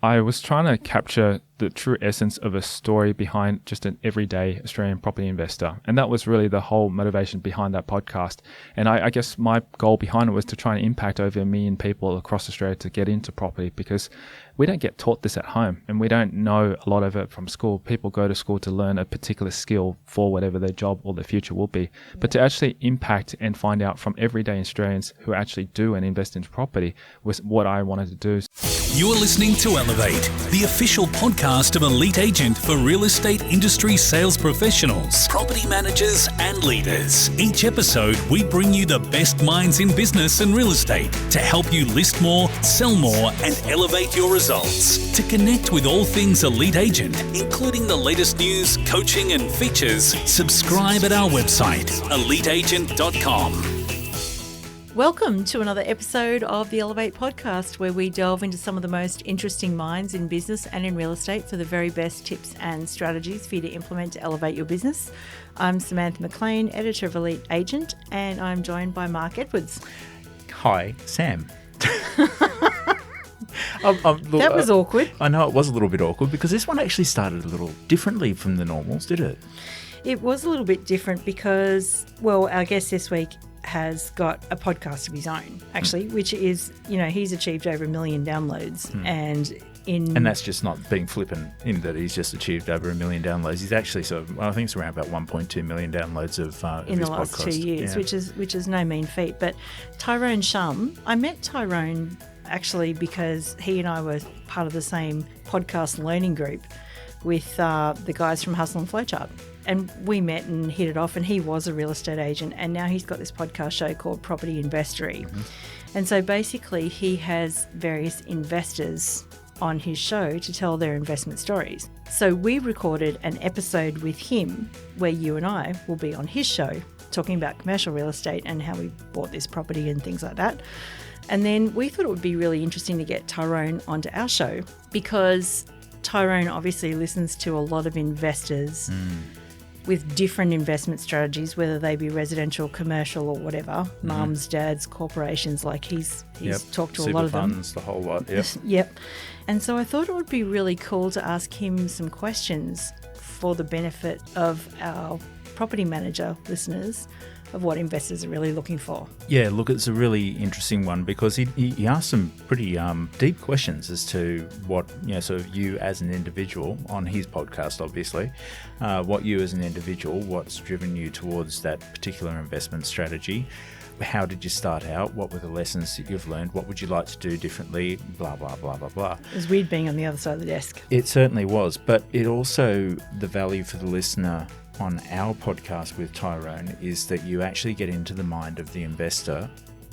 I was trying to capture the true essence of a story behind just an everyday Australian property investor. And that was really the whole motivation behind that podcast. And I guess my goal behind it was to try and impact over 1 million people across Australia to get into property, because we don't get taught this at home and we don't know a lot of it from school. People go to school to learn a particular skill for whatever their job or their future will be. But to actually impact and find out from everyday Australians who actually do and invest into property was what I wanted to do. You're listening to Elevate, the official podcast of Elite Agent for real estate industry sales professionals, property managers and leaders. Each episode, we bring you the best minds in business and real estate to help you list more, sell more and elevate your results. To connect with all things Elite Agent, including the latest news, coaching and features, subscribe at our website, eliteagent.com. Welcome to another episode of the Elevate podcast, where we delve into some of the most interesting minds in business and in real estate for the very best tips and strategies for you to implement to elevate your business. I'm Samantha McLean, editor of Elite Agent, and I'm joined by Mark Edwards. Hi, Sam. That was awkward. I know it was a little bit awkward because this one actually started a little differently from the normals, did it? It was a little bit different because, well, our guest this week has got a podcast of his own, actually, which is, he's achieved over 1 million downloads. And that's just not being flippant in that he's just achieved over 1 million downloads. He's actually I think it's around about 1.2 million downloads of his podcast. In the last 2 years, yeah. which is no mean feat. But Tyrone Shum, I met Tyrone actually because he and I were part of the same podcast learning group with the guys from Hustle and Flowchart. And we met and hit it off, and he was a real estate agent, and now he's got this podcast show called Property Investory. Mm-hmm. And so basically he has various investors on his show to tell their investment stories. So we recorded an episode with him where you and I will be on his show talking about commercial real estate and how we bought this property and things like that. And then we thought it would be really interesting to get Tyrone onto our show, because Tyrone obviously listens to a lot of investors with different investment strategies, whether they be residential, commercial or whatever, mums, dads, corporations, like he's talked to a lot of them. Super funds, the whole lot, yep. Yep. And so I thought it would be really cool to ask him some questions for the benefit of our property manager listeners of what investors are really looking for. Yeah, look, it's a really interesting one because he asked some pretty deep questions as to what, sort of you as an individual on his podcast, obviously, what you as an individual, what's driven you towards that particular investment strategy. How did you start out? What were the lessons that you've learned? What would you like to do differently? Blah, blah, blah, blah, blah. It was weird being on the other side of the desk. It certainly was, but it also, the value for the listener on our podcast with Tyrone is that you actually get into the mind of the investor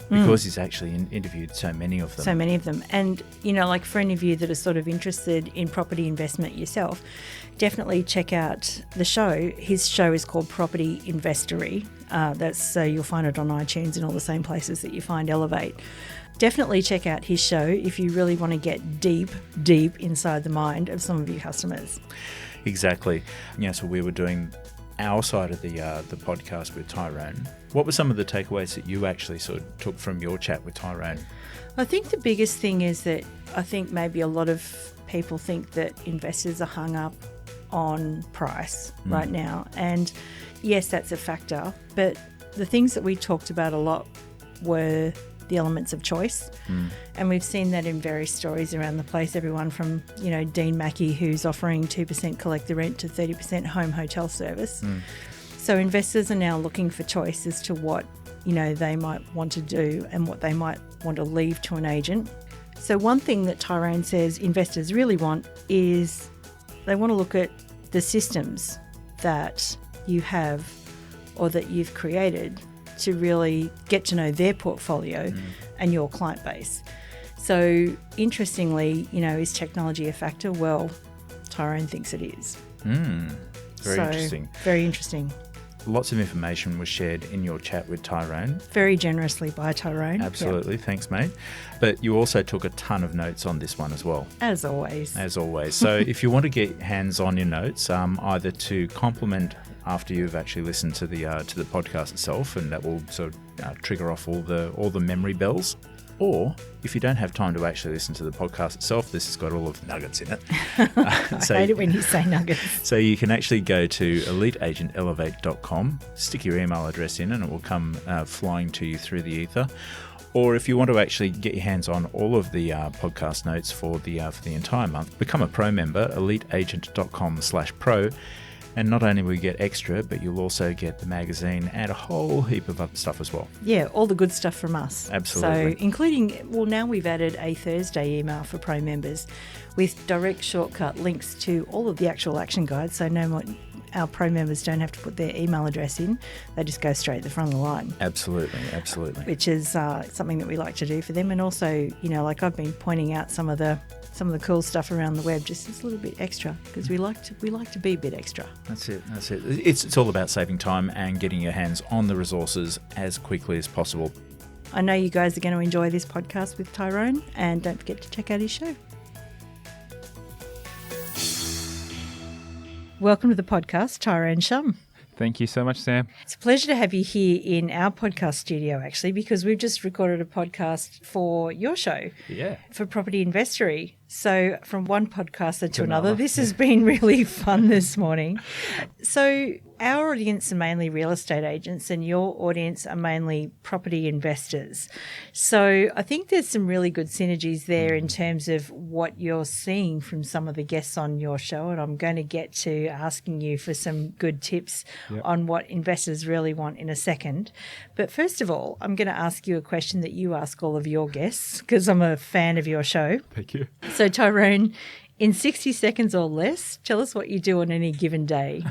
because he's actually interviewed so many of them. And, like for any of you that are sort of interested in property investment yourself, definitely check out the show. His show is called Property Investory. So you'll find it on iTunes and all the same places that you find Elevate. Definitely check out his show if you really want to get deep inside the mind of some of your customers. Exactly. So we were doing our side of the podcast with Tyrone. What were some of the takeaways that you actually sort of took from your chat with Tyrone? I think the biggest thing is that I think maybe a lot of people think that investors are hung up on price right now. And yes, that's a factor. But the things that we talked about a lot were the elements of choice. And we've seen that in various stories around the place, everyone from, Dean Mackey, who's offering 2% collect the rent to 30% home hotel service. So investors are now looking for choice as to what, they might want to do and what they might want to leave to an agent. So one thing that Tyrone says investors really want is they want to look at the systems that you have or that you've created to really get to know their portfolio and your client base. So interestingly, is technology a factor? Well, Tyrone thinks it is. Very interesting. Very interesting. Lots of information was shared in your chat with Tyrone. Very generously by Tyrone. Absolutely. Yep. Thanks, mate. But you also took a ton of notes on this one as well. As always. So if you want to get hands on your notes, either to complement after you've actually listened to the podcast itself, and that will sort of trigger off all the memory bells. Or if you don't have time to actually listen to the podcast itself, this has got all of the nuggets in it. I hate it when you say nuggets. So you can actually go to eliteagentelevate.com, stick your email address in, and it will come flying to you through the ether. Or if you want to actually get your hands on all of the podcast notes for the entire month, become a pro member, eliteagent.com/pro. And not only will you get extra, but you'll also get the magazine and a whole heap of other stuff as well. Yeah, all the good stuff from us. Absolutely. So including, well, now we've added a Thursday email for pro members with direct shortcut links to all of the actual action guides. So no more, our pro members don't have to put their email address in. They just go straight to the front of the line. Absolutely, absolutely. Which is something that we like to do for them. And also, you know, like I've been pointing out some of the cool stuff around the web, just a little bit extra, because we like to be a bit extra. That's it. It's all about saving time and getting your hands on the resources as quickly as possible. I know you guys are going to enjoy this podcast with Tyrone, and don't forget to check out his show. Welcome to the podcast, Tyrone Shum. Thank you so much, Sam. It's a pleasure to have you here in our podcast studio, actually, because we've just recorded a podcast for your show. Yeah. For Property Investory. So from one podcaster to another, this has been really fun this morning. So our audience are mainly real estate agents and your audience are mainly property investors. So I think there's some really good synergies there in terms of what you're seeing from some of the guests on your show. And I'm going to get to asking you for some good tips on what investors really want in a second. But first of all, I'm going to ask you a question that you ask all of your guests, because I'm a fan of your show. Thank you. So Tyrone, in 60 seconds or less, tell us what you do on any given day.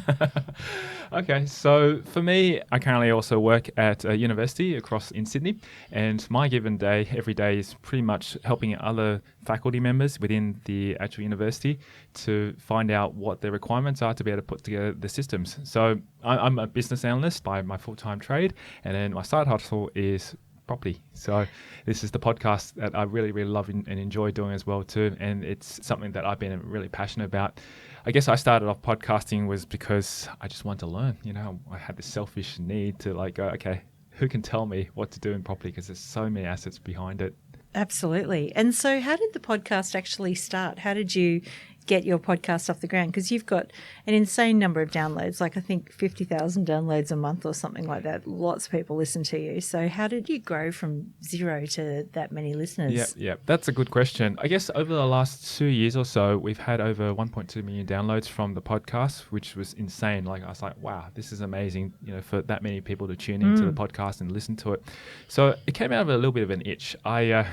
Okay, so for me, I currently also work at a university across in Sydney, and my given day every day is pretty much helping other faculty members within the actual university to find out what their requirements are to be able to put together the systems. So I'm a business analyst by my full-time trade, and then my side hustle is property. So this is the podcast that I really, really love and enjoy doing as well too. And it's something that I've been really passionate about. I guess I started off podcasting was because I just wanted to learn. You know, I had this selfish need to like go, okay, who can tell me what to do in property? Because there's so many assets behind it. Absolutely. And so how did the podcast actually start? How did you get your podcast off the ground? Because you've got an insane number of downloads, like I think 50,000 downloads a month or something like that. Lots of people listen to you. So how did you grow from zero to that many listeners? Yeah, that's a good question. I guess over the last 2 years or so, we've had over 1.2 million downloads from the podcast, which was insane. Like I was like, wow, this is amazing, you know, for that many people to tune into the podcast and listen to it. So it came out of a little bit of an itch. I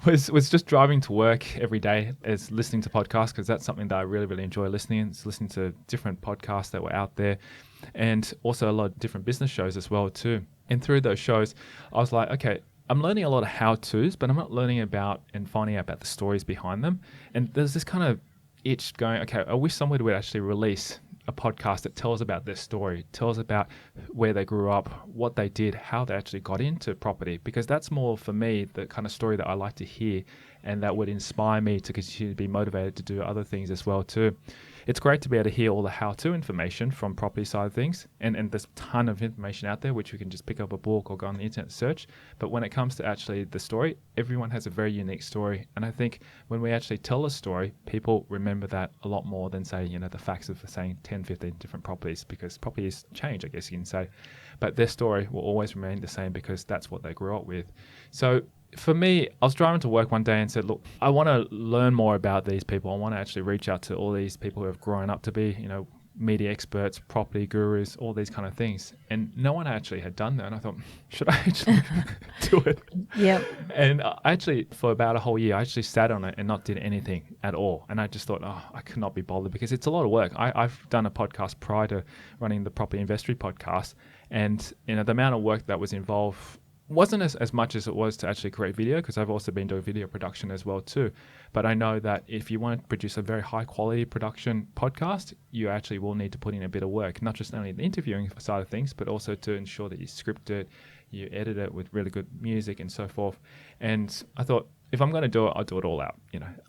was just driving to work every day as listening to podcasts, because that's something that I really, really enjoy listening. It's listening to different podcasts that were out there, and also a lot of different business shows as well too. And through those shows, I was like, okay, I'm learning a lot of how-tos, but I'm not learning about and finding out about the stories behind them. And there's this kind of itch going, okay, I wish somebody would actually release a podcast that tells about their story, tells about where they grew up, what they did, how they actually got into property, because that's more for me the kind of story that I like to hear, and that would inspire me to continue to be motivated to do other things as well too. It's great to be able to hear all the how-to information from property side of things, and there's a ton of information out there which we can just pick up a book or go on the internet and search. But when it comes to actually the story, everyone has a very unique story, and I think when we actually tell a story, people remember that a lot more than say, you know, the facts of saying 10, 15 different properties, because properties change, I guess you can say, but their story will always remain the same because that's what they grew up with. So for me, I was driving to work one day and said, look, I want to learn more about these people. I want to actually reach out to all these people who have grown up to be, you know, media experts, property gurus, all these kind of things. And no one actually had done that. And I thought, should I actually do it? Yeah. And I actually, for about a whole year, I actually sat on it and not did anything at all. And I just thought, oh, I could not be bothered, because it's a lot of work. I've done a podcast prior to running the Property Investory podcast. And, you know, the amount of work that was involved wasn't as much as it was to actually create video, because I've also been doing video production as well too. But I know that if you want to produce a very high quality production podcast, you actually will need to put in a bit of work, not just only the interviewing side of things, but also to ensure that you script it, you edit it with really good music and so forth. And I thought, if I'm going to do it, I'll do it all out.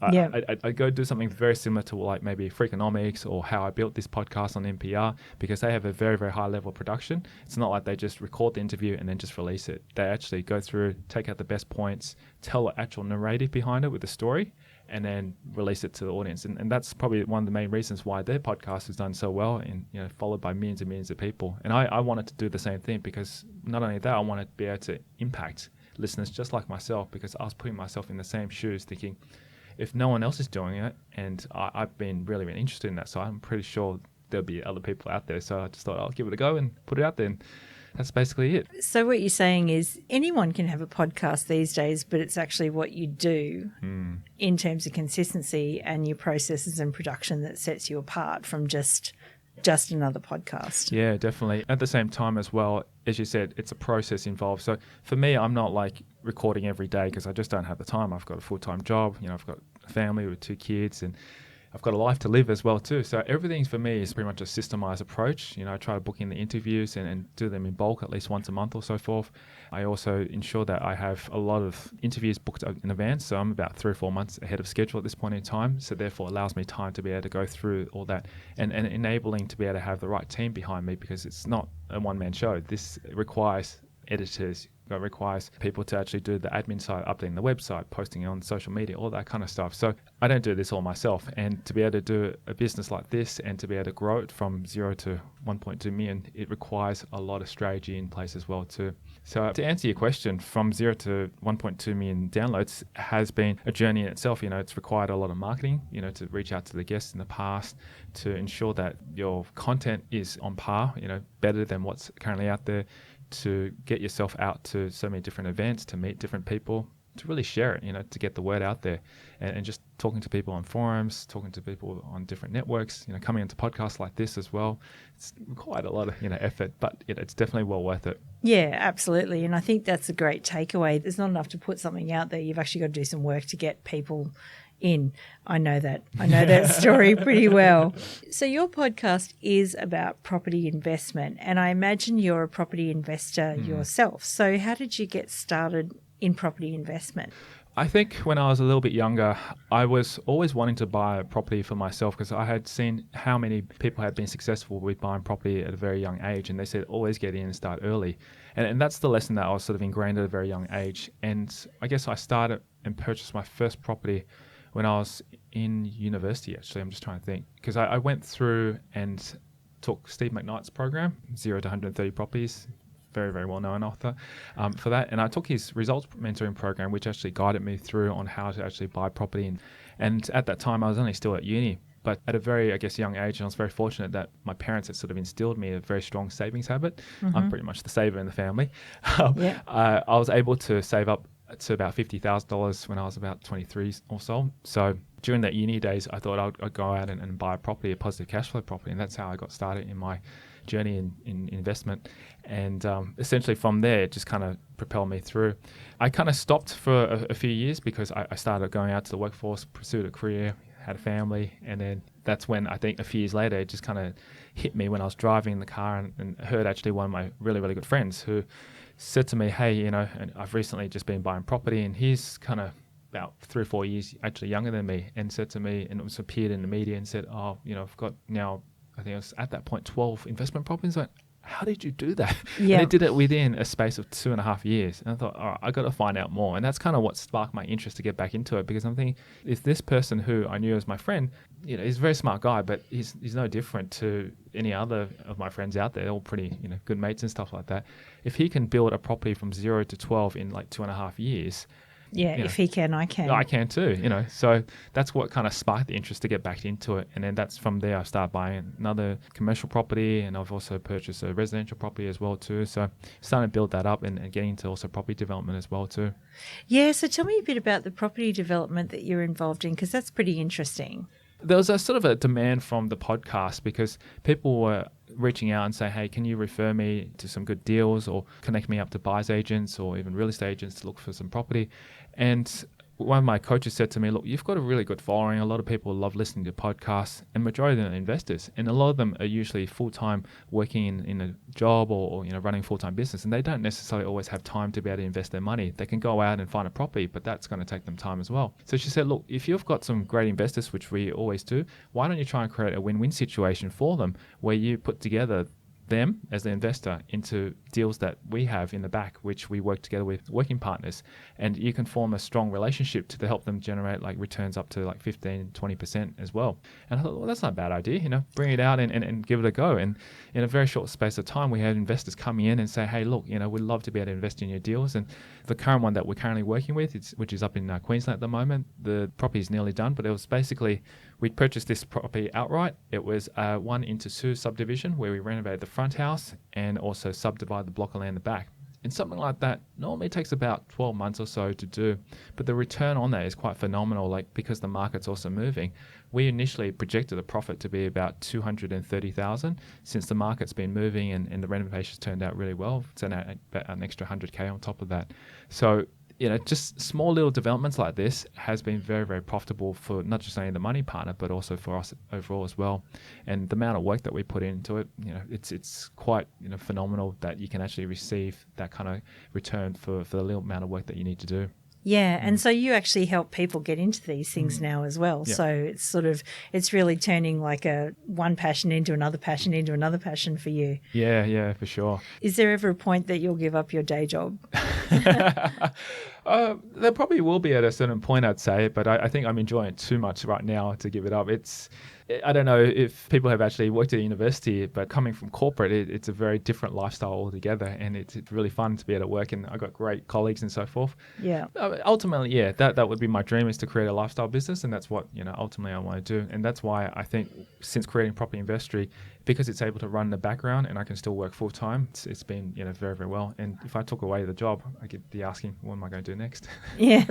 I go do something very similar to like maybe Freakonomics or how I built this podcast on NPR, because they have a very, very high level of production. It's not like they just record the interview and then just release it. They actually go through, take out the best points, tell an actual narrative behind it with the story, and then release it to the audience. And that's probably one of the main reasons why their podcast has done so well, and followed by millions and millions of people. And I wanted to do the same thing, because not only that, I wanted to be able to impact listeners just like myself, because I was putting myself in the same shoes, thinking if no one else is doing it, and I've been really, really interested in that, so I'm pretty sure there'll be other people out there. So I just thought I'll give it a go and put it out there. And that's basically it. So what you're saying is anyone can have a podcast these days, but it's actually what you do in terms of consistency and your processes and production that sets you apart from just another podcast. Yeah, definitely. At the same time as well, as you said, it's a process involved. So for me, I'm not like recording every day, because I just don't have the time. I've got a full-time job, I've got a family with 2 kids, and I've got a life to live as well too. So everything for me is pretty much a systemized approach. I try to book in the interviews and do them in bulk at least once a month or so forth. I also ensure that I have a lot of interviews booked in advance. So I'm about 3 or 4 months ahead of schedule at this point in time. So therefore allows me time to be able to go through all that, and enabling to be able to have the right team behind me, because it's not a one-man show. This requires editors. It requires people to actually do the admin side, updating the website, posting it on social media, all that kind of stuff. So I don't do this all myself. And to be able to do a business like this and to be able to grow it from 0 to 1.2 million, it requires a lot of strategy in place as well too. So to answer your question, from 0 to 1.2 million downloads has been a journey in itself. It's required a lot of marketing, to reach out to the guests in the past, to ensure that your content is on par, better than what's currently out there, to get yourself out to so many different events, to meet different people, to really share it, to get the word out there, and just talking to people on forums, talking to people on different networks, coming into podcasts like this as well. It's quite a lot of, effort, but it's definitely well worth it. Yeah, absolutely. And I think that's a great takeaway. There's not enough to put something out there. You've actually got to do some work to get people in. I know that story pretty well. So your podcast is about property investment, and I imagine you're a property investor yourself. So how did you get started in property investment? I think when I was a little bit younger, I was always wanting to buy a property for myself, because I had seen how many people had been successful with buying property at a very young age, and they said always get in and start early. And that's the lesson that I was sort of ingrained at a very young age. And I guess I started and purchased my first property when I was in university, actually. I'm just trying to think, because I went through and took Steve McKnight's program, 0 to 130 properties, very, very well-known author for that. And I took his results mentoring program, which actually guided me through on how to actually buy property. And at that time, I was only still at uni, but at a very, young age, and I was very fortunate that my parents had sort of instilled me a very strong savings habit. I'm pretty much the saver in the family. I was able to save up to about $50,000 when I was about 23 or so. So during that uni days, I thought I'd go out and buy a property, a positive cash flow property. And that's how I got started in my journey in investment. And essentially from there, it just kind of propelled me through. I kind of stopped for a few years because I started going out to the workforce, pursued a career, had a family. And then that's when I think a few years later, it just kind of hit me when I was driving in the car and heard actually one of my really, really good friends who said to me, hey, and I've recently just been buying property, and he's kind of about 3 or 4 years actually younger than me, and said to me, and it was appeared in the media and said, I've got now, I think I was at that point 12 investment properties. Like, how did you do that? Yeah. And I did it within a space of 2.5 years. And I thought, all right, I got to find out more. And that's kind of what sparked my interest to get back into it, because I'm thinking, if this person who I knew as my friend, he's a very smart guy, but he's no different to any other of my friends out there. They're all pretty, good mates and stuff like that. If he can build a property from 0 to 12 in like 2.5 years, yeah, if he can, I can. I can too, So that's what kind of sparked the interest to get back into it. And then that's from there I started buying another commercial property, and I've also purchased a residential property as well too. So starting to build that up and getting into also property development as well too. Yeah, so tell me a bit about the property development that you're involved in, because that's pretty interesting. There was a sort of a demand from the podcast, because people were reaching out and saying, hey, can you refer me to some good deals or connect me up to buyer's agents or even real estate agents to look for some property? And one of my coaches said to me, look, you've got a really good following. A lot of people love listening to podcasts, and majority of them are investors. And a lot of them are usually full-time working in a job or running full-time business, and they don't necessarily always have time to be able to invest their money. They can go out and find a property, but that's going to take them time as well. So she said, look, if you've got some great investors, which we always do, why don't you try and create a win-win situation for them where you put together them as the investor into deals that we have in the back, which we work together with working partners, and you can form a strong relationship to help them generate like returns up to like 15-20% as well. And I thought, well, that's not a bad idea, bring it out and give it a go. And in a very short space of time, we had investors coming in and say, hey, look, we'd love to be able to invest in your deals. And the current one that we're currently working with, which is up in Queensland at the moment, the property is nearly done, but it was basically, we'd purchased this property outright. It was a 1 into 2 subdivision where we renovated the front house and also subdivide the block of land in the back. And something like that normally takes about 12 months or so to do, but the return on that is quite phenomenal, because the market's also moving. We initially projected the profit to be about 230,000. Since the market's been moving and the renovations turned out really well, it's about an extra 100K on top of that. So just small little developments like this has been very, very profitable for not just only the money partner, but also for us overall as well. And the amount of work that we put into it, it's quite phenomenal that you can actually receive that kind of return for the little amount of work that you need to do. Yeah, and so you actually help people get into these things now as well. Yeah. So it's really turning like one passion into another passion for you. Yeah, for sure. Is there ever a point that you'll give up your day job? There probably will be at a certain point, I'd say, but I think I'm enjoying it too much right now to give it up. I don't know if people have actually worked at university, but coming from corporate, it's a very different lifestyle altogether, and it's really fun to be able to work, and I've got great colleagues and so forth. Yeah. Ultimately, yeah, that would be my dream, is to create a lifestyle business, and that's what ultimately I want to do. And that's why I think since creating Property Investory, because it's able to run in the background and I can still work full time, it's been very, very well. And if I took away the job, I get the asking, what am I going to do next? Yeah,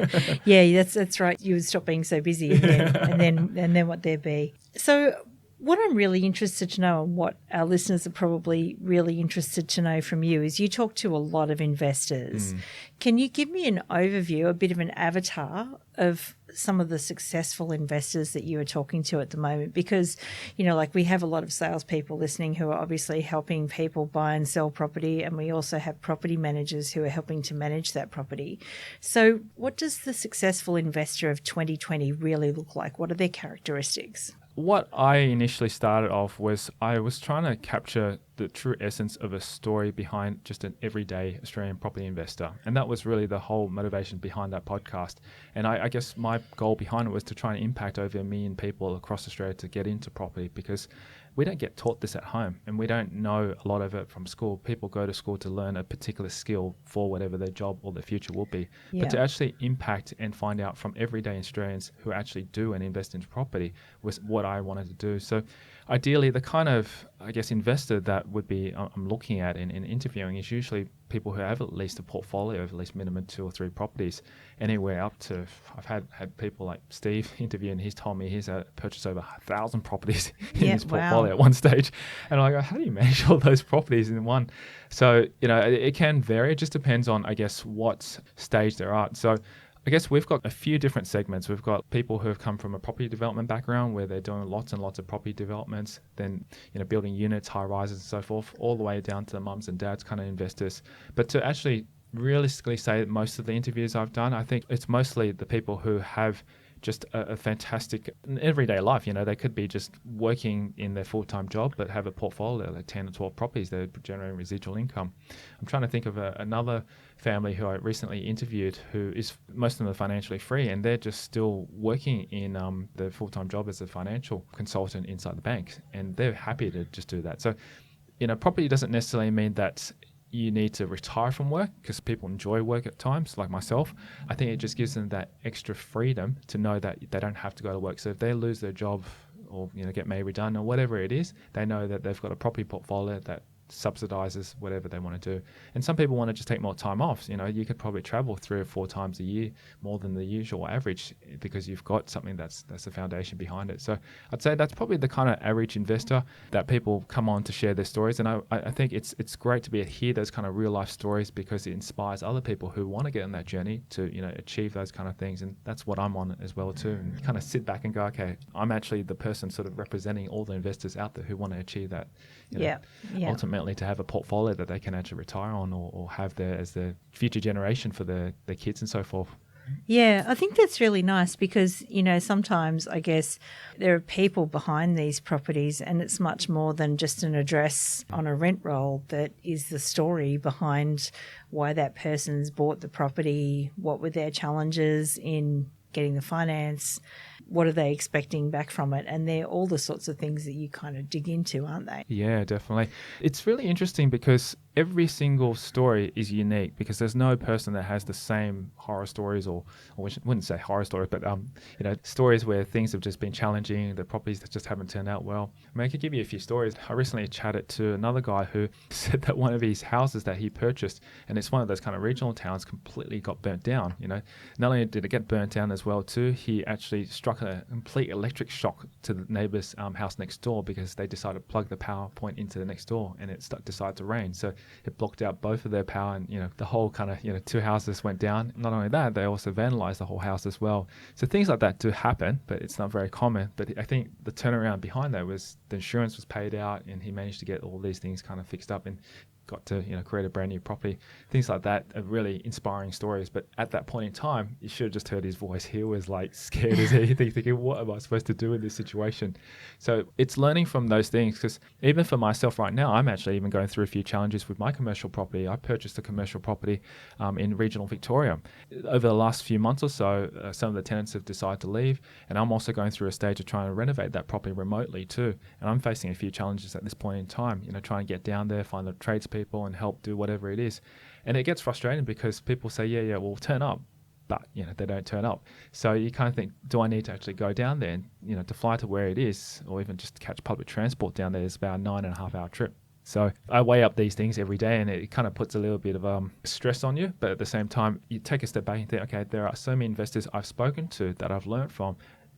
that's right. You would stop being so busy, and then what there be. So what I'm really interested to know, and what our listeners are probably really interested to know from you, is you talk to a lot of investors. Can you give me an overview, a bit of an avatar of some of the successful investors that you are talking to at the moment? Because, we have a lot of salespeople listening who are obviously helping people buy and sell property, and we also have property managers who are helping to manage that property. So what does the successful investor of 2020 really look like? What are their characteristics? What I initially started off was I was trying to capture the true essence of a story behind just an everyday Australian property investor. And that was really the whole motivation behind that podcast. And I guess my goal behind it was to try and impact over 1 million people across Australia to get into property, because we don't get taught this at home, and we don't know a lot of it from school. People go to school to learn a particular skill for whatever their job or their future will be. Yeah. But to actually impact and find out from everyday Australians who actually do and invest into property was what I wanted to do. So ideally, the kind of, investor that would be I'm looking at in interviewing is usually people who have at least a portfolio of at least minimum 2 or 3 properties, anywhere up to, I've had people like Steve interview, and he's told me he's purchased over 1,000 properties in his portfolio at one stage. And I go, how do you manage all those properties in one? So, it can vary. It just depends on, what stage they're at. So we've got a few different segments. We've got people who have come from a property development background where they're doing lots and lots of property developments, then building units, high rises and so forth, all the way down to the mums and dads kind of investors. But to actually realistically say that most of the interviews I've done, I think it's mostly the people who have just a fantastic everyday life. They could be just working in their full-time job, but have a portfolio like 10 or 12 properties that are generating residual income. I'm trying to think of another family who I recently interviewed, who is, most of them are financially free, and they're just still working in their full-time job as a financial consultant inside the bank, and they're happy to just do that. So, property doesn't necessarily mean that you need to retire from work, because people enjoy work at times, like myself. I think it just gives them that extra freedom to know that they don't have to go to work. So if they lose their job or get maybe redundant or whatever it is, they know that they've got a property portfolio that subsidizes whatever they want to do. And some people want to just take more time off. You could probably travel 3 or 4 times a year more than the usual average because you've got something that's the foundation behind it. So I'd say that's probably the kind of average investor that people come on to share their stories. And I think it's great to be able to hear those kind of real life stories because it inspires other people who want to get on that journey to achieve those kind of things. And that's what I'm on as well too. And kind of sit back and go, okay, I'm actually the person sort of representing all the investors out there who want to achieve that. Ultimately to have a portfolio that they can actually retire on or have there as the future generation for their kids and so forth. Yeah, I think that's really nice because, sometimes I guess there are people behind these properties and it's much more than just an address on a rent roll that is the story behind why that person's bought the property, what were their challenges in getting the finance, what are they expecting back from it? And they're all the sorts of things that you kind of dig into, aren't they? Yeah, definitely. It's really interesting because every single story is unique because there's no person that has the same horror stories or I wouldn't say horror stories, but stories where things have just been challenging, the properties that just haven't turned out well. I could give you a few stories. I recently chatted to another guy who said that one of his houses that he purchased, and it's one of those kind of regional towns, completely got burnt down. Not only did it get burnt down as well too, he actually struck a complete electric shock to the neighbor's house next door because they decided to plug the power point into the next door and it decided to rain. So it blocked out both of their power and, the whole kind of, 2 houses went down. Not only that, they also vandalized the whole house as well. So things like that do happen, but it's not very common. But I think the turnaround behind that was the insurance was paid out and he managed to get all these things kind of fixed up and got to create a brand new property. Things like that are really inspiring stories. But at that point in time, you should have just heard his voice. He was like scared as anything, thinking, what am I supposed to do in this situation? So it's learning from those things because even for myself right now, I'm actually even going through a few challenges with my commercial property. I purchased a commercial property in regional Victoria. Over the last few months or so, some of the tenants have decided to leave, and I'm also going through a stage of trying to renovate that property remotely too. And I'm facing a few challenges at this point in time, trying to get down there, find the tradespeople and help do whatever it is. And it gets frustrating because people say, yeah, we'll turn up, but they don't turn up. So you kind of think, do I need to actually go down there and to fly to where it is, or even just catch public transport down there is about a 9.5 hour trip. So I weigh up these things every day and it kind of puts a little bit of stress on you. But at the same time, you take a step back and think, okay, there are so many investors I've spoken to that I've learned from.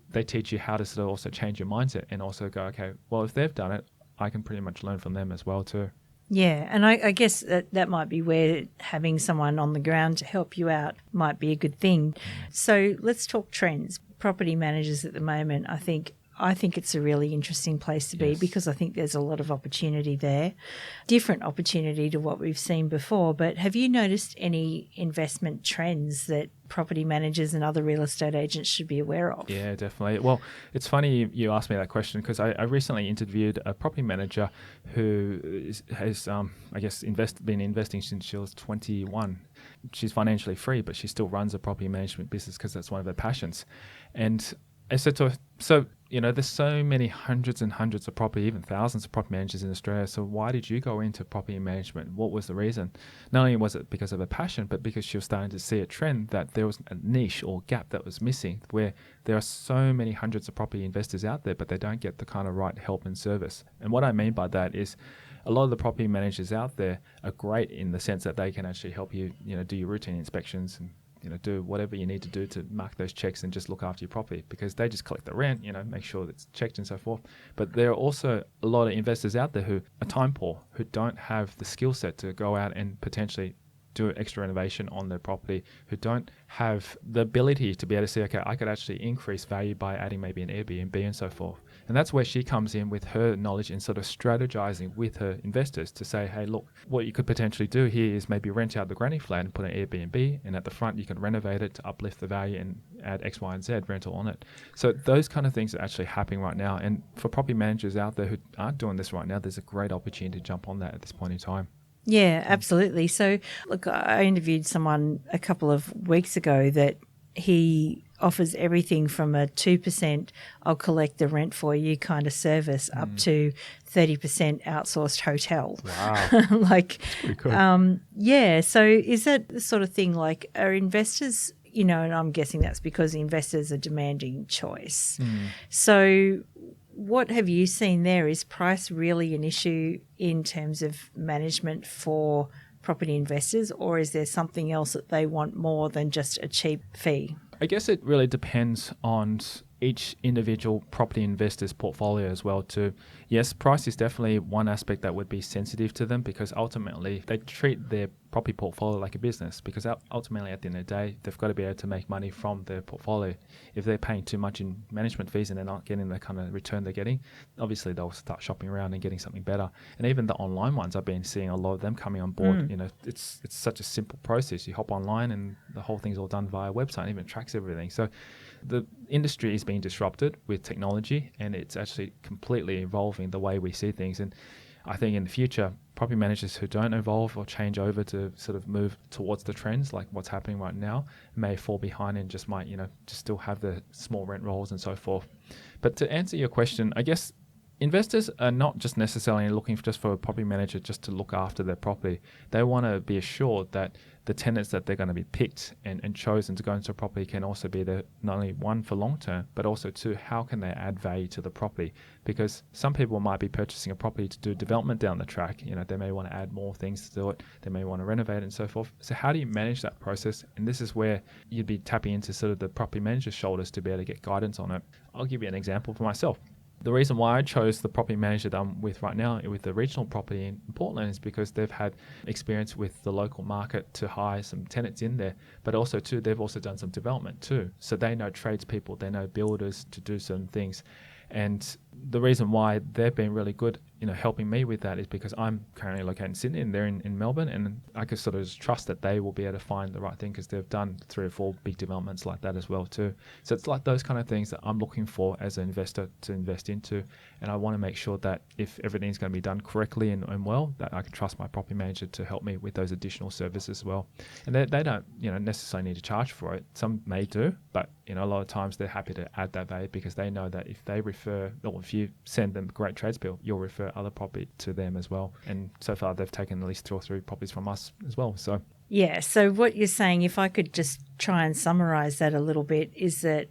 They teach you how to sort of also change your mindset and also go, okay, well, if they've done it, I can pretty much learn from them as well too. Yeah, and I guess that might be where having someone on the ground to help you out might be a good thing. So let's talk trends. Property managers at the moment, I think it's a really interesting place to be because I think there's a lot of opportunity there, different opportunity to what we've seen before. But have you noticed any investment trends that property managers and other real estate agents should be aware of? Yeah, definitely. Well, it's funny you asked me that question because I recently interviewed a property manager who has, been investing since she was 21. She's financially free, but she still runs a property management business because that's one of her passions. And I said to her, so, there's so many hundreds and hundreds of property, even thousands of property managers in Australia. So why did you go into property management? What was the reason? Not only was it because of a passion, but because she was starting to see a trend that there was a niche or gap that was missing where there are so many hundreds of property investors out there, but they don't get the kind of right help and service. And what I mean by that is a lot of the property managers out there are great in the sense that they can actually help you, do your routine inspections and do whatever you need to do to mark those checks and just look after your property because they just collect the rent, make sure it's checked and so forth. But there are also a lot of investors out there who are time poor, who don't have the skill set to go out and potentially do extra renovation on their property, who don't have the ability to be able to say, okay, I could actually increase value by adding maybe an Airbnb and so forth. And that's where she comes in with her knowledge and sort of strategizing with her investors to say, hey, look, what you could potentially do here is maybe rent out the granny flat and put an Airbnb, and at the front you can renovate it to uplift the value and add X, Y, and Z rental on it. So those kind of things are actually happening right now. And for property managers out there who aren't doing this right now, there's a great opportunity to jump on that at this point in time. Yeah, absolutely. So, look, I interviewed someone a couple of weeks ago that he offers everything from a 2% I'll collect the rent for you kind of service up to 30% outsourced hotel. Wow. Cool. Yeah. So is that the sort of thing like are investors, and I'm guessing that's because investors are demanding choice. So what have you seen there? Is price really an issue in terms of management for property investors, or is there something else that they want more than just a cheap fee? I guess it really depends on each individual property investor's portfolio as well too. Yes, price is definitely one aspect that would be sensitive to them, because ultimately they treat their property portfolio like a business, because ultimately at the end of the day they've got to be able to make money from their portfolio. If they're paying too much in management fees and they're not getting the kind of return they're getting, obviously they'll start shopping around and getting something better. And even the online ones, I've been seeing a lot of them coming on board. You know, it's such a simple process. You hop online and the whole thing's all done via website, and even tracks everything. So the industry is being disrupted with technology, and it's actually completely evolving the way we see things. And I think in the future, property managers who don't evolve or change over to sort of move towards the trends, like what's happening right now, may fall behind and just might, just still have the small rent rolls and so forth. But to answer your question, I guess investors are not just necessarily looking just for a property manager just to look after their property. They want to be assured that the tenants that they're going to be picked and chosen to go into a property can also be the, not only one for long term, but also two, how can they add value to the property? Because some people might be purchasing a property to do development down the track. They may want to add more things to do it. They may want to renovate and so forth. So how do you manage that process? And this is where you'd be tapping into sort of the property manager's shoulders to be able to get guidance on it. I'll give you an example for myself. The reason why I chose the property manager that I'm with right now with the regional property in Portland is because they've had experience with the local market to hire some tenants in there, but also too, they've also done some development too. So they know tradespeople, they know builders to do certain things. And the reason why they've been really good, helping me with that is because I'm currently located in Sydney and they're in Melbourne, and I could sort of just trust that they will be able to find the right thing because they've done 3 or 4 big developments like that as well too. So it's like those kind of things that I'm looking for as an investor to invest into, and I want to make sure that if everything's going to be done correctly and well, that I can trust my property manager to help me with those additional services as well. And they don't necessarily need to charge for it. Some may do, but a lot of times they're happy to add that value because they know that if they refer, or if you send them great tradespeople, you'll refer other property to them as well. And so far they've taken at least 2 or 3 properties from us as well. So yeah, so what you're saying, if I could just try and summarize that a little bit, is that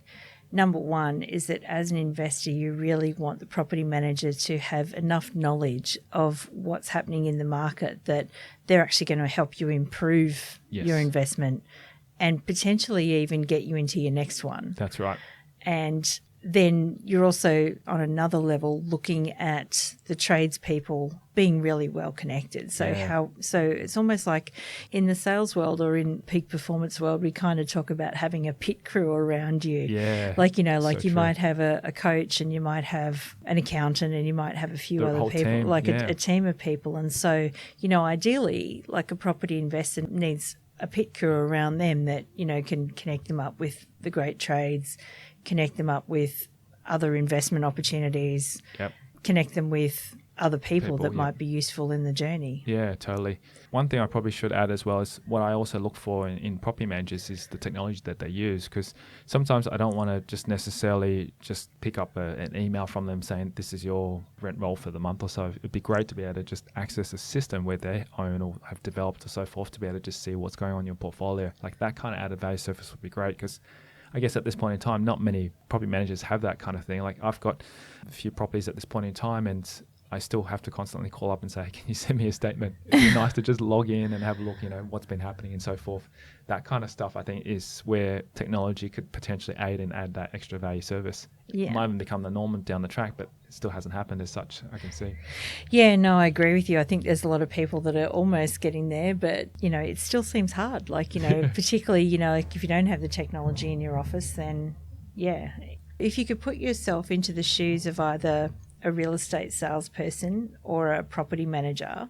number one is that as an investor, you really want the property manager to have enough knowledge of what's happening in the market that they're actually going to help you improve your investment and potentially even get you into your next one. That's right. And then you're also on another level looking at the tradespeople being really well connected. So so it's almost like in the sales world or in peak performance world, we kind of talk about having a pit crew around you. Yeah. Like, you So might have a coach and you might have an accountant and you might have a few The other whole people, team, like yeah. a team of people. And so, ideally, like a property investor needs a pit crew around them that, can connect them up with the great trades, connect them up with other investment opportunities, connect them with other people that might be useful in the journey. Yeah, totally. One thing I probably should add as well is what I also look for in property managers is the technology that they use, because sometimes I don't want to just necessarily just pick up an email from them saying this is your rent roll for the month or so. It'd be great to be able to just access a system where they own or have developed or so forth to be able to just see what's going on in your portfolio. Like that kind of added value service would be great, because I guess at this point in time, not many property managers have that kind of thing. Like I've got a few properties at this point in time, and I still have to constantly call up and say, can you send me a statement? It'd be nice to just log in and have a look, what's been happening and so forth. That kind of stuff, I think, is where technology could potentially aid and add that extra value service. Yeah. It might even become the norm down the track, but it still hasn't happened as such, I can see. Yeah, no, I agree with you. I think there's a lot of people that are almost getting there, but, it still seems hard. Like, particularly, like if you don't have the technology in your office, then, yeah. If you could put yourself into the shoes of either a real estate salesperson or a property manager,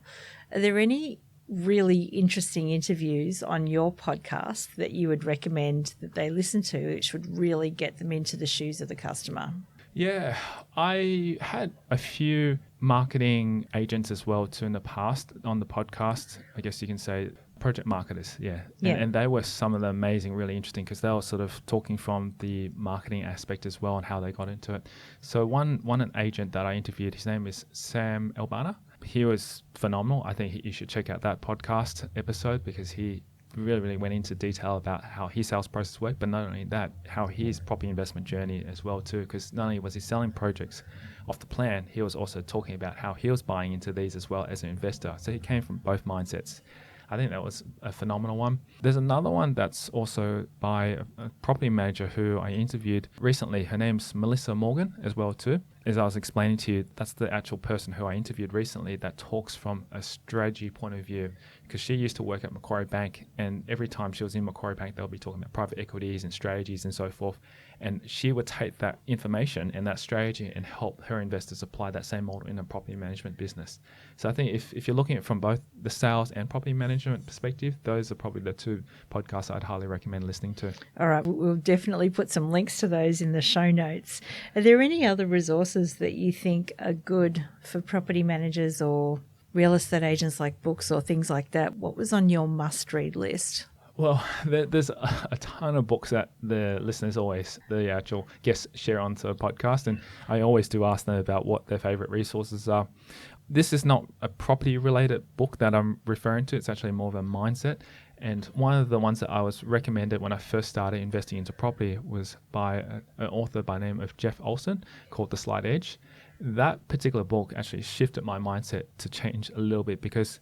are there any really interesting interviews on your podcast that you would recommend that they listen to, which would really get them into the shoes of the customer? Yeah, I had a few marketing agents as well too in the past on the podcast. I guess you can say project marketers, and they were some of the amazing, really interesting, because they were sort of talking from the marketing aspect as well and how they got into it. So an agent that I interviewed, his name is Sam Albana. He was phenomenal. I think you should check out that podcast episode because he really went into detail about how his sales process worked, but not only that, how his property investment journey as well too, because not only was he selling projects off the plan, he was also talking about how he was buying into these as well as an investor. So he came from both mindsets. I think that was a phenomenal one. There's another one that's also by a property manager who I interviewed recently. Her name's Melissa Morgan as well too. As I was explaining to you, that's the actual person who I interviewed recently that talks from a strategy point of view, because she used to work at Macquarie Bank, and every time she was in Macquarie Bank, they'll be talking about private equities and strategies and so forth. And she would take that information and that strategy and help her investors apply that same model in a property management business. So I think if you're looking at it from both the sales and property management perspective, those are probably the two podcasts I'd highly recommend listening to. All right, we'll definitely put some links to those in the show notes. Are there any other resources that you think are good for property managers or real estate agents, like books or things like that? What was on your must-read list? Well, there's a ton of books that the listeners always, the actual guests, share onto a podcast, and I always do ask them about what their favorite resources are. This is not a property-related book that I'm referring to. It's actually more of a mindset. And one of the ones that I was recommended when I first started investing into property was by an author by the name of Jeff Olson, called The Slight Edge. That particular book actually shifted my mindset to change a little bit, because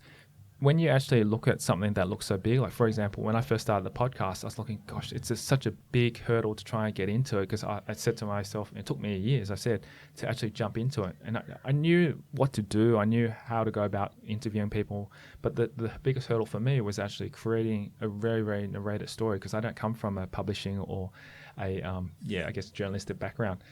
when you actually look at something that looks so big, like for example, when I first started the podcast, I was looking, gosh, it's such a big hurdle to try and get into it, because I said to myself, it took me a year, as I said, to actually jump into it. And I knew what to do. I knew how to go about interviewing people. But the biggest hurdle for me was actually creating a very, very narrated story, because I don't come from a publishing or a, journalistic background.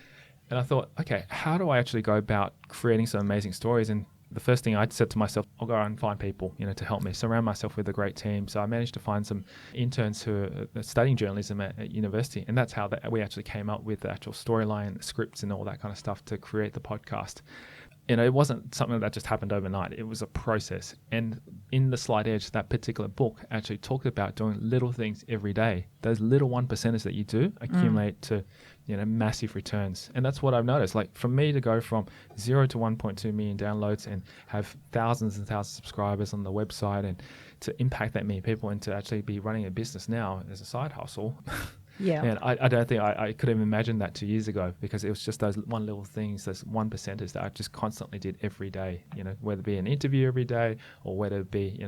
And I thought, okay, how do I actually go about creating some amazing stories? And the first thing I said to myself, I'll go out and find people, to help me, surround myself with a great team. So I managed to find some interns who are studying journalism at university. And that's how we actually came up with the actual storyline, the scripts and all that kind of stuff to create the podcast. It wasn't something that just happened overnight. It was a process. And in The Slight Edge, that particular book actually talked about doing little things every day. Those little 1%ers that you do accumulate to, massive returns. And that's what I've noticed. Like for me to go from 0 to 1.2 million downloads and have thousands and thousands of subscribers on the website, and to impact that many people, and to actually be running a business now as a side hustle. Yeah. And I don't think I could have imagined that 2 years ago, because it was just those one little things, those 1%ers that I just constantly did every day, whether it be an interview every day or whether it be,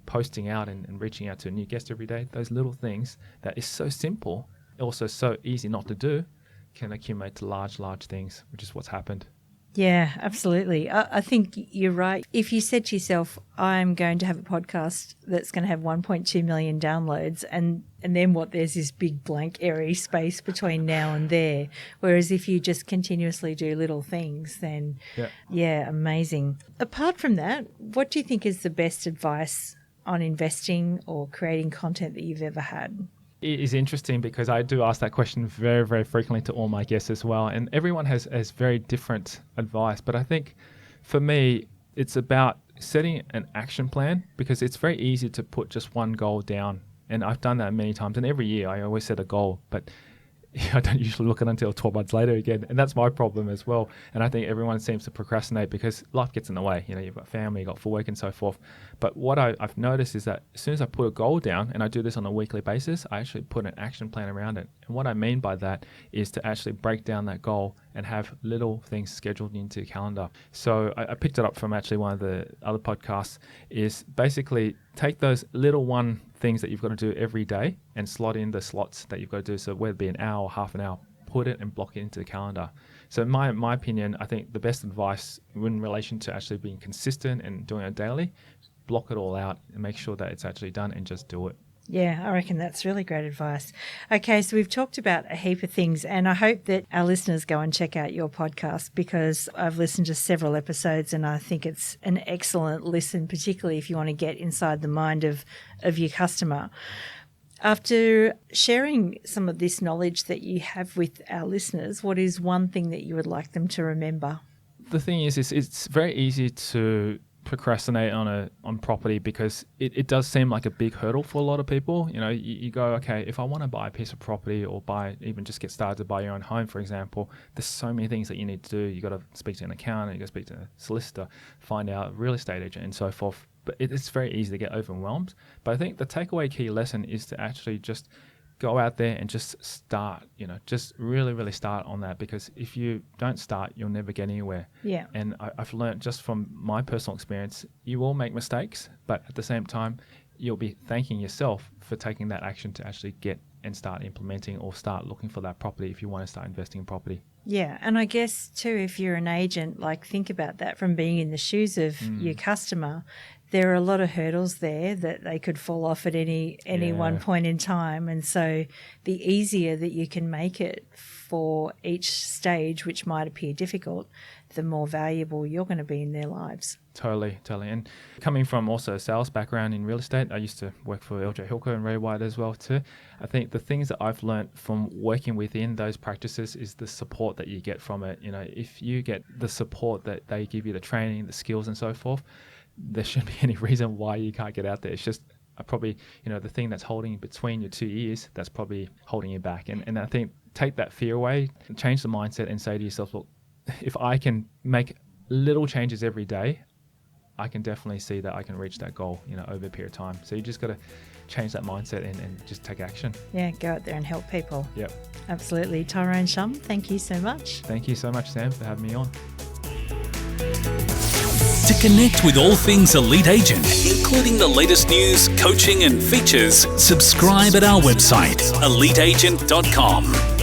posting out and reaching out to a new guest every day. Those little things that is so simple, also so easy not to do, can accumulate to large things, which is what's happened. Yeah, absolutely. I think you're right. If you said to yourself, I'm going to have a podcast that's going to have 1.2 million downloads, and then what, there's this big blank airy space between now and there. Whereas if you just continuously do little things, then yeah, amazing. Apart from that, what do you think is the best advice on investing or creating content that you've ever had? It is interesting, because I do ask that question very, very frequently to all my guests as well. And everyone has very different advice. But I think for me, it's about setting an action plan, because it's very easy to put just one goal down. And I've done that many times. And every year I always set a goal, but I don't usually look at it until 12 months later again. And that's my problem as well. And I think everyone seems to procrastinate because life gets in the way. You've got family, you've got full work and so forth. But what I've noticed is that as soon as I put a goal down, and I do this on a weekly basis, I actually put an action plan around it. And what I mean by that is to actually break down that goal and have little things scheduled into your calendar. So I picked it up from actually one of the other podcasts, is basically take those little one things that you've got to do every day and slot in the slots that you've got to do. So whether it be an hour or half an hour, put it and block it into the calendar. So in my opinion, I think the best advice in relation to actually being consistent and doing it daily, block it all out and make sure that it's actually done, and just do it. Yeah, I reckon that's really great advice. Okay, so we've talked about a heap of things, and I hope that our listeners go and check out your podcast, because I've listened to several episodes and I think it's an excellent listen, particularly if you want to get inside the mind of your customer. After sharing some of this knowledge that you have with our listeners, what is one thing that you would like them to remember? The thing is it's very easy to procrastinate on property because it does seem like a big hurdle for a lot of people. You know, you go, okay, if I want to buy a piece of property or even just get started to buy your own home, for example, there's so many things that you need to do. You got to speak to an accountant, you got to speak to a solicitor, find out a real estate agent and so forth. But it's very easy to get overwhelmed. But I think the takeaway key lesson is to actually just go out there and just start, just really, really start on that, because if you don't start, you'll never get anywhere. Yeah. And I've learned just from my personal experience, you will make mistakes, but at the same time, you'll be thanking yourself for taking that action to actually get and start implementing or start looking for that property if you want to start investing in property. Yeah, and I guess too, if you're an agent, like think about that from being in the shoes of your customer. There are a lot of hurdles there that they could fall off at any one point in time. And so the easier that you can make it for each stage, which might appear difficult, the more valuable you're going to be in their lives. Totally. And coming from also a sales background in real estate, I used to work for LJ Hilker and Ray White as well too. I think the things that I've learned from working within those practices is the support that you get from it. If you get the support that they give you, the training, the skills and so forth, there shouldn't be any reason why you can't get out there. It's just probably, the thing that's holding between your two ears, that's probably holding you back. And I think take that fear away, change the mindset and say to yourself, look, if I can make little changes every day, I can definitely see that I can reach that goal, over a period of time. So you just got to change that mindset and just take action. Yeah, go out there and help people. Yep. Absolutely. Tyrone Shum, thank you so much. Thank you so much, Sam, for having me on. To connect with all things Elite Agent, including the latest news, coaching and features, subscribe at our website, eliteagent.com.